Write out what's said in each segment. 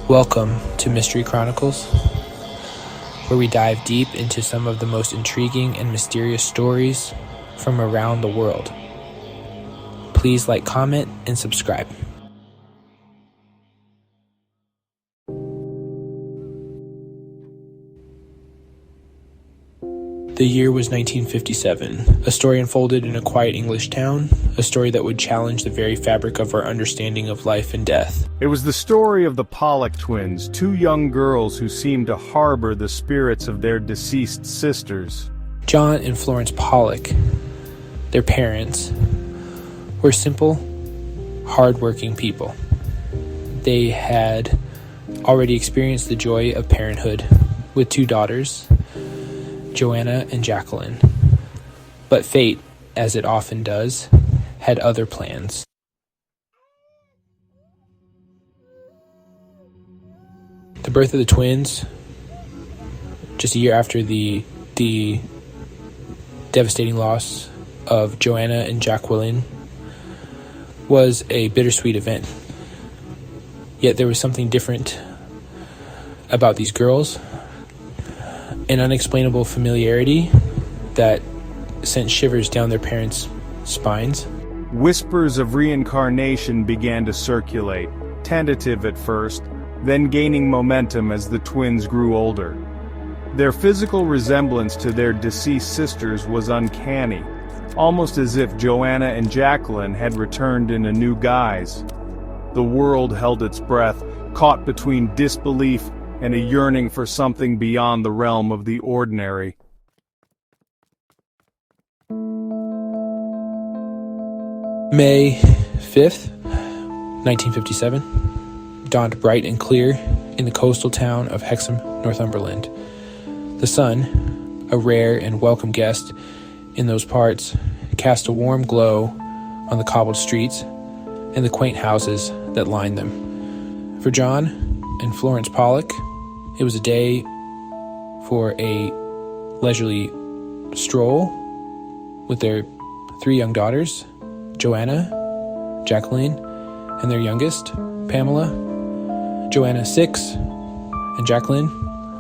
Welcome to Mystery Chronicles, where we dive deep into some of the most intriguing and mysterious stories from around the world. Please like, comment, and subscribe. The year was 1957. A story unfolded in a quiet English town, a story that would challenge the very fabric of our understanding of life and death. It was the story of the Pollock Twins, two young girls who seemed to harbor the spirits of their deceased sisters. John and Florence Pollock, their parents, were simple, hard-working people. They had already experienced the joy of parenthood with two daughters, Joanna and Jacqueline. But fate, as it often does, had other plans. The birth of the twins, just a year after the devastating loss of Joanna and Jacqueline, was a bittersweet event. Yet there was something different about these girls, an unexplainable familiarity that sent shivers down their parents' spines. Whispers of reincarnation began to circulate, tentative at first, then gaining momentum as the twins grew older. Their physical resemblance to their deceased sisters was uncanny, almost as if Joanna and Jacqueline had returned in a new guise. The world held its breath, caught between disbelief and a yearning for something beyond the realm of the ordinary. May 5th, 1957, dawned bright and clear in the coastal town of Hexham, Northumberland. The sun, a rare and welcome guest in those parts, cast a warm glow on the cobbled streets and the quaint houses that lined them. For John and Florence Pollock, it was a day for a leisurely stroll with their three young daughters, Joanna, Jacqueline, and their youngest, Pamela. Joanna, 6, and Jacqueline,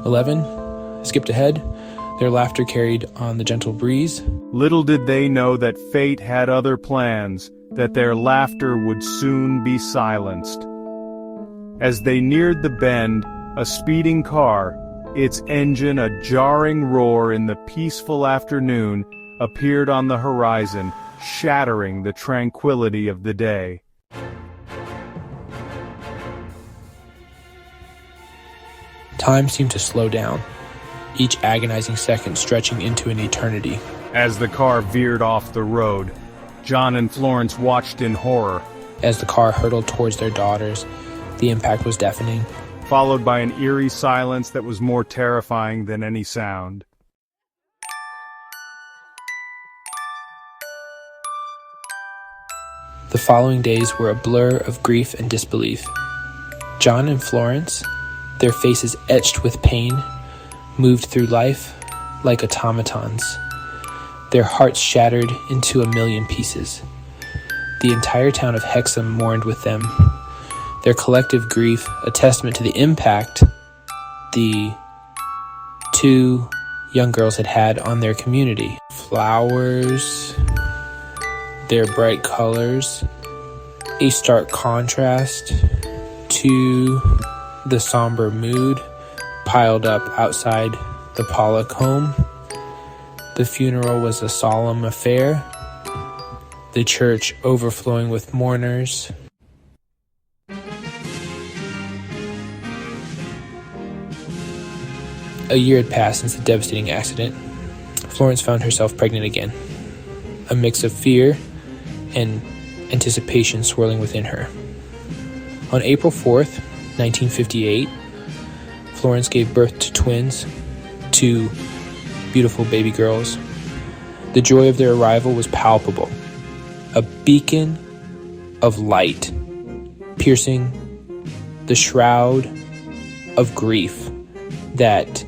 11, skipped ahead, their laughter carried on the gentle breeze. Little did they know that fate had other plans, that their laughter would soon be silenced. As they neared the bend, a speeding car, its engine a jarring roar in the peaceful afternoon, appeared on the horizon, shattering the tranquility of the day. Time seemed to slow down, each agonizing second stretching into an eternity. As the car veered off the road, John and Florence watched in horror. As the car hurtled towards their daughters, the impact was deafening, followed by an eerie silence that was more terrifying than any sound. The following days were a blur of grief and disbelief. John and Florence, their faces etched with pain, moved through life like automatons, their hearts shattered into a million pieces. The entire town of Hexham mourned with them, their collective grief a testament to the impact the two young girls had had on their community. Flowers, their bright colors, a stark contrast to the somber mood piled up outside the Pollock home. The funeral was a solemn affair, the church overflowing with mourners. A year had passed since the devastating accident. Florence found herself pregnant again, a mix of fear and anticipation swirling within her. On April 4th, 1958, Florence gave birth to twins, two beautiful baby girls. The joy of their arrival was palpable, a beacon of light piercing the shroud of grief that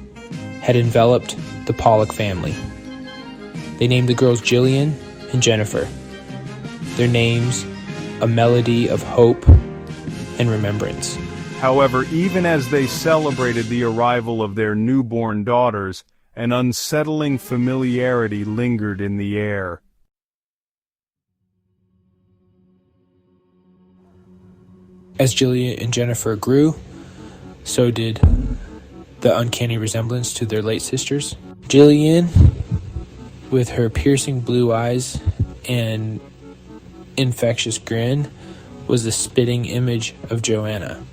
had enveloped the Pollock family. They named the girls Jillian and Jennifer, their names a melody of hope and remembrance. However, even as they celebrated the arrival of their newborn daughters, an unsettling familiarity lingered in the air. As Jillian and Jennifer grew, so did the uncanny resemblance to their late sisters. Jillian, with her piercing blue eyes and infectious grin, was the spitting image of Joanna.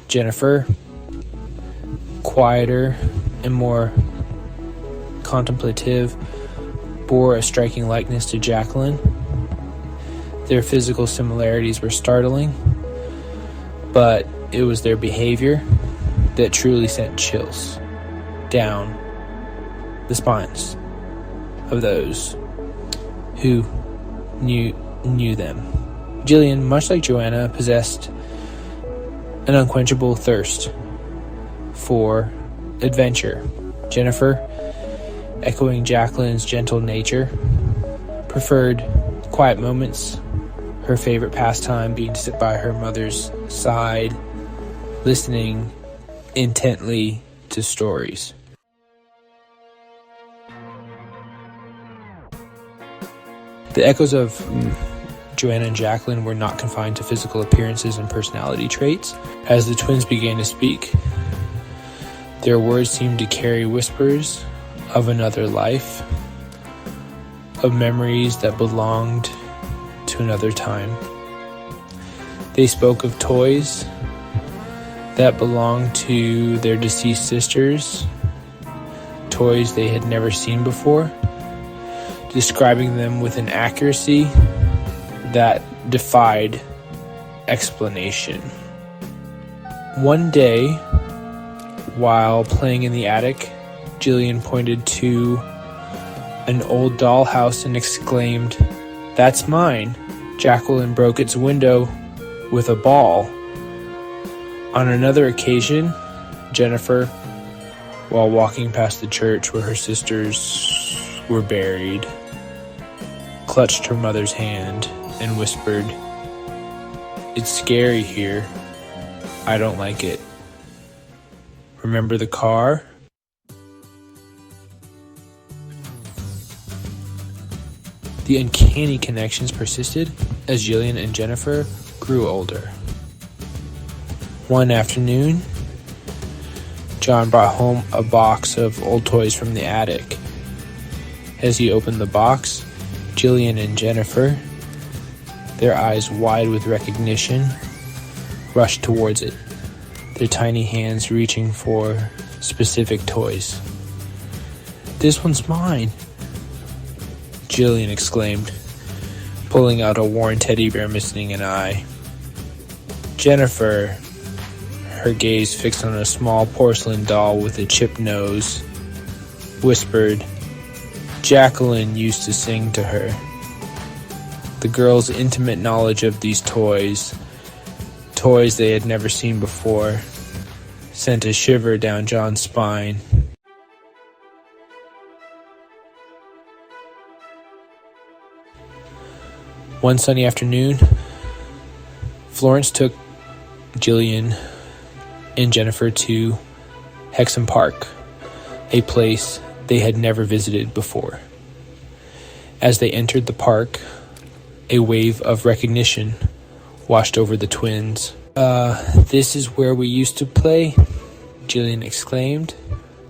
Jennifer, quieter and more contemplative, bore a striking likeness to Jacqueline. Their physical similarities were startling, but it was their behavior that truly sent chills down the spines of those who knew them. Jillian, much like Joanna, possessed an unquenchable thirst for adventure. Jennifer, echoing Jacqueline's gentle nature, preferred quiet moments, her favorite pastime being to sit by her mother's side, listening intently to stories. The echoes of Joanna and Jacqueline were not confined to physical appearances and personality traits. As the twins began to speak, their words seemed to carry whispers of another life, of memories that belonged to another time. They spoke of toys that belonged to their deceased sisters, toys they had never seen before, describing them with an accuracy that defied explanation. One day, while playing in the attic, Jillian pointed to an old dollhouse and exclaimed, "That's mine." Jacqueline broke its window with a ball. On another occasion, Jennifer, while walking past the church where her sisters were buried, clutched her mother's hand and whispered, "It's scary here. I don't like it. Remember the car?" The uncanny connections persisted as Jillian and Jennifer grew older. One afternoon, John brought home a box of old toys from the attic. As he opened the box, Jillian and Jennifer, their eyes wide with recognition, rushed towards it, their tiny hands reaching for specific toys. "This one's mine," Jillian exclaimed, pulling out a worn teddy bear missing an eye. Jennifer, her gaze fixed on a small porcelain doll with a chipped nose, whispered, "Jacqueline used to sing to her." The girls' intimate knowledge of these toys they had never seen before, sent a shiver down John's spine. One sunny afternoon, Florence took Jillian and Jennifer to Hexham Park, a place they had never visited before. As they entered the park, a wave of recognition washed over the twins. This is where we used to play," Jillian exclaimed,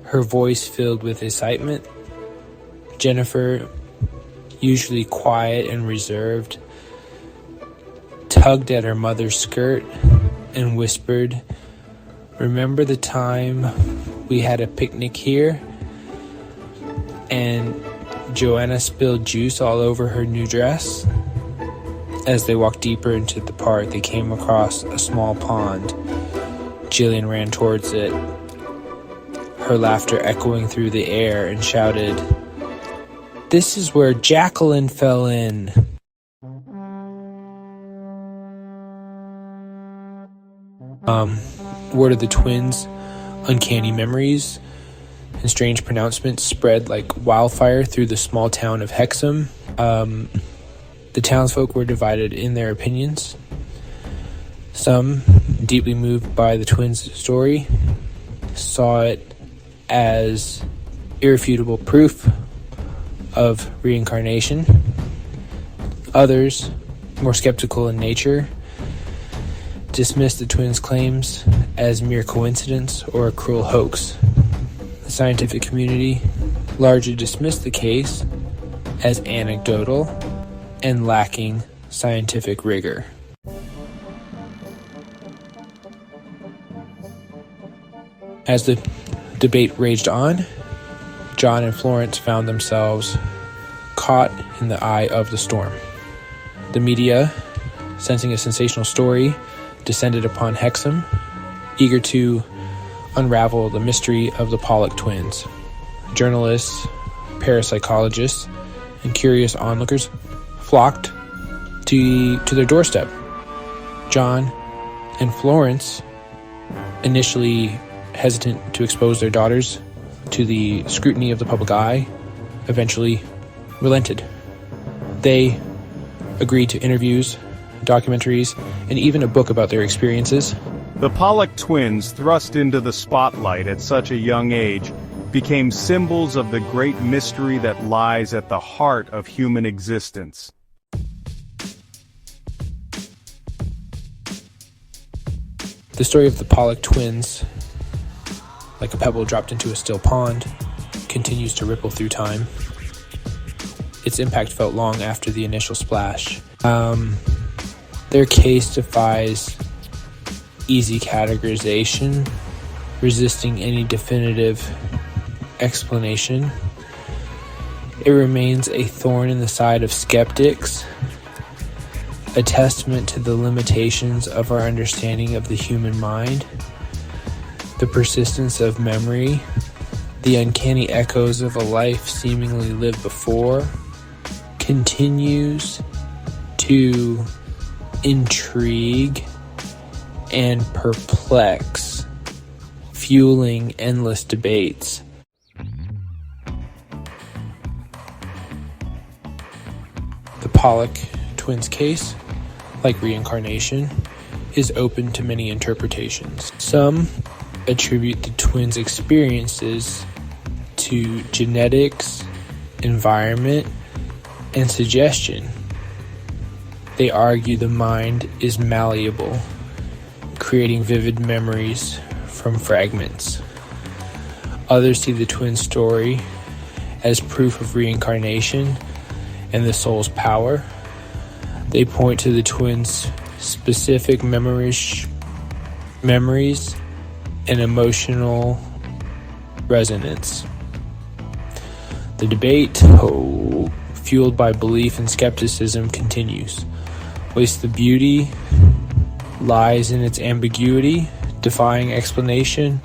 her voice filled with excitement. Jennifer, usually quiet and reserved, tugged at her mother's skirt and whispered, "Remember the time we had a picnic here and Joanna spilled juice all over her new dress?" As they walked deeper into the park, they came across a small pond. Jillian ran towards it, her laughter echoing through the air, and shouted, "This is where Jacqueline fell in." Word of the twins' uncanny memories and strange pronouncements spread like wildfire through the small town of Hexham. The townsfolk were divided in their opinions. Some deeply moved by the twins' story, saw it as irrefutable proof of reincarnation. Others, more skeptical in nature, dismissed the twins' claims as mere coincidence or a cruel hoax. The scientific community largely dismissed the case as anecdotal and lacking scientific rigor. As the debate raged on, John and Florence found themselves caught in the eye of the storm. The media, sensing a sensational story, descended upon Hexham, eager to unravel the mystery of the Pollock Twins. Journalists, parapsychologists, and curious onlookers flocked to their doorstep. John and Florence, initially hesitant to expose their daughters to the scrutiny of the public eye, eventually relented. They agreed to interviews, documentaries, and even a book about their experiences. The Pollock twins, thrust into the spotlight at such a young age, became symbols of the great mystery that lies at the heart of human existence. The story of the Pollock twins, like a pebble dropped into a still pond, continues to ripple through time. Its impact felt long after the initial splash. Their case defies easy categorization, resisting any definitive explanation. It remains a thorn in the side of skeptics, a testament to the limitations of our understanding of the human mind, the persistence of memory, the uncanny echoes of a life seemingly lived before, continues to intrigue and perplex, fueling endless debates. The Pollock twins case, like reincarnation, is open to many interpretations. Some attribute the twins' experiences to genetics, environment, and suggestion. They argue the mind is malleable, creating vivid memories from fragments. Others see the twin story as proof of reincarnation and the soul's power. They point to the twins' specific memories and emotional resonance. The debate, fueled by belief and skepticism, continues. Waste the beauty lies in its ambiguity, defying explanation.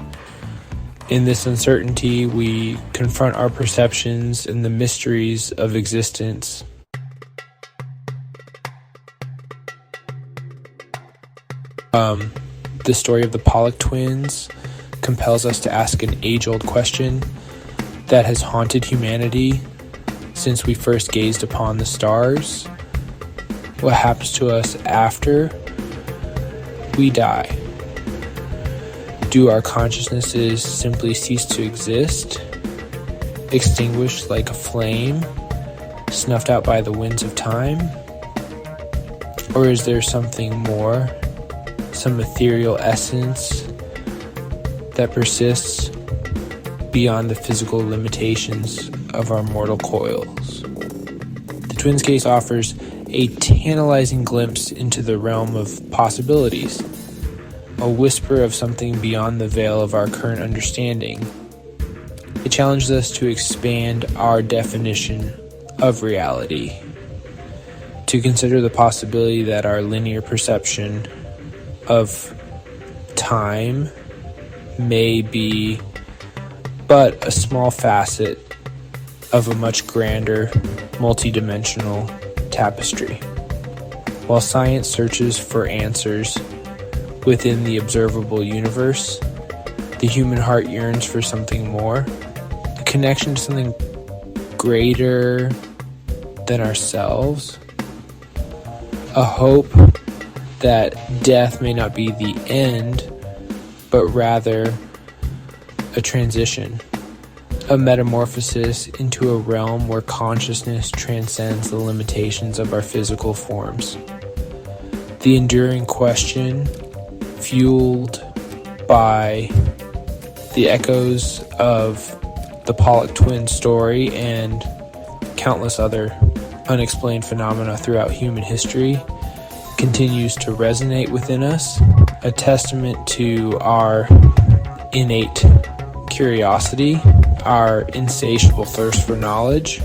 In this uncertainty, we confront our perceptions and the mysteries of existence. The story of the Pollock twins compels us to ask an age-old question that has haunted humanity since we first gazed upon the stars. What happens to us after we die? Do our consciousnesses simply cease to exist, extinguished like a flame, snuffed out by the winds of time? Or is there something more, some ethereal essence that persists beyond the physical limitations of our mortal coils? The twins case offers a tantalizing glimpse into the realm of possibilities, a whisper of something beyond the veil of our current understanding. It challenges us to expand our definition of reality, to consider the possibility that our linear perception of time may be but a small facet of a much grander, multidimensional tapestry. While science searches for answers within the observable universe, the human heart yearns for something more, a connection to something greater than ourselves, a hope that death may not be the end, but rather a transition, a metamorphosis into a realm where consciousness transcends the limitations of our physical forms. The enduring question, fueled by the echoes of the Pollock Twins story and countless other unexplained phenomena throughout human history, continues to resonate within us, a testament to our innate curiosity, our insatiable thirst for knowledge,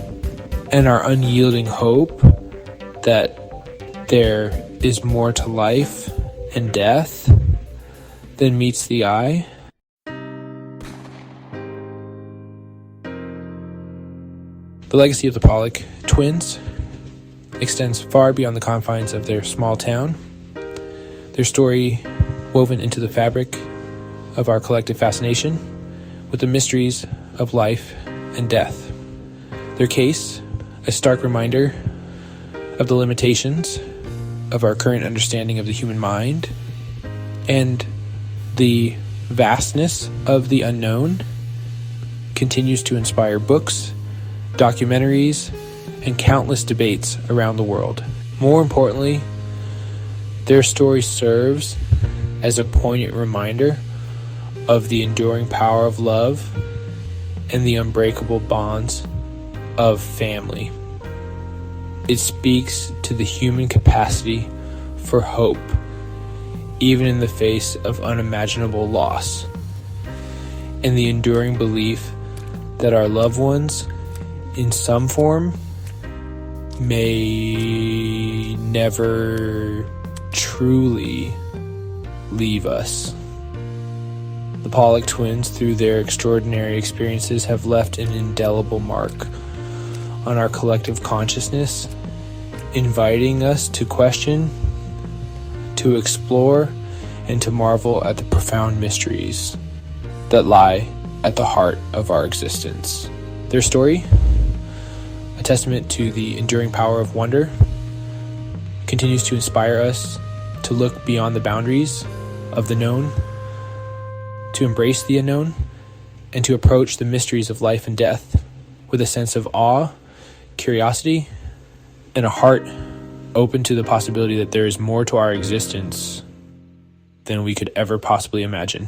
and our unyielding hope that there is more to life and death than meets the eye. The legacy of the Pollock Twins extends far beyond the confines of their small town. Their story woven into the fabric of our collective fascination with the mysteries of life and death. Their case, a stark reminder of the limitations of our current understanding of the human mind and the vastness of the unknown, continues to inspire books, documentaries, and countless debates around the world. More importantly, their story serves as a poignant reminder of the enduring power of love and the unbreakable bonds of family. It speaks to the human capacity for hope, even in the face of unimaginable loss, and the enduring belief that our loved ones, in some form, may never truly leave us. The Pollock Twins, through their extraordinary experiences, have left an indelible mark on our collective consciousness, inviting us to question, to explore, and to marvel at the profound mysteries that lie at the heart of our existence. Their story, a testament to the enduring power of wonder, continues to inspire us to look beyond the boundaries of the known, to embrace the unknown, and to approach the mysteries of life and death with a sense of awe, curiosity, and a heart open to the possibility that there is more to our existence than we could ever possibly imagine.